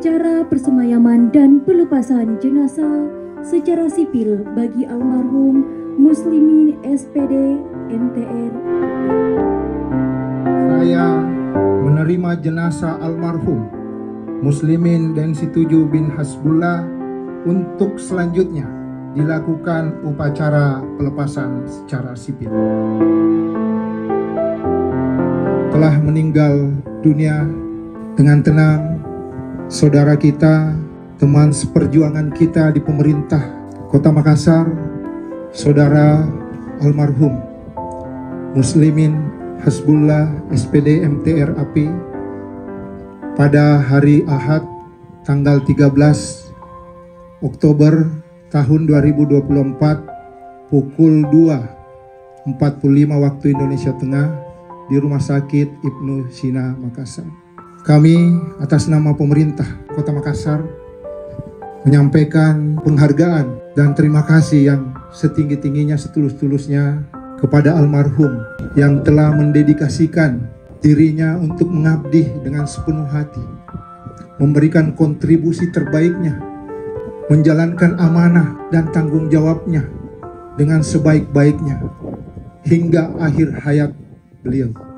upacara persemayaman dan pelepasan jenazah secara sipil bagi almarhum Muslimin SPD MTR. Saya menerima jenazah almarhum Muslimin dan Situju bin Hasbullah untuk selanjutnya dilakukan upacara pelepasan secara sipil. Telah meninggal dunia dengan tenang saudara kita, teman seperjuangan kita di pemerintah Kota Makassar, saudara almarhum Muslimin Hasbullah SPD MTR AP pada hari Ahad tanggal 13 Oktober tahun 2024 pukul 2.45 waktu Indonesia Tengah di Rumah Sakit Ibnu Sina Makassar. Kami atas nama pemerintah Kota Makassar menyampaikan penghargaan dan terima kasih yang setinggi-tingginya, setulus-tulusnya kepada almarhum yang telah mendedikasikan dirinya untuk mengabdi dengan sepenuh hati, memberikan kontribusi terbaiknya, menjalankan amanah dan tanggung jawabnya dengan sebaik-baiknya hingga akhir hayat beliau.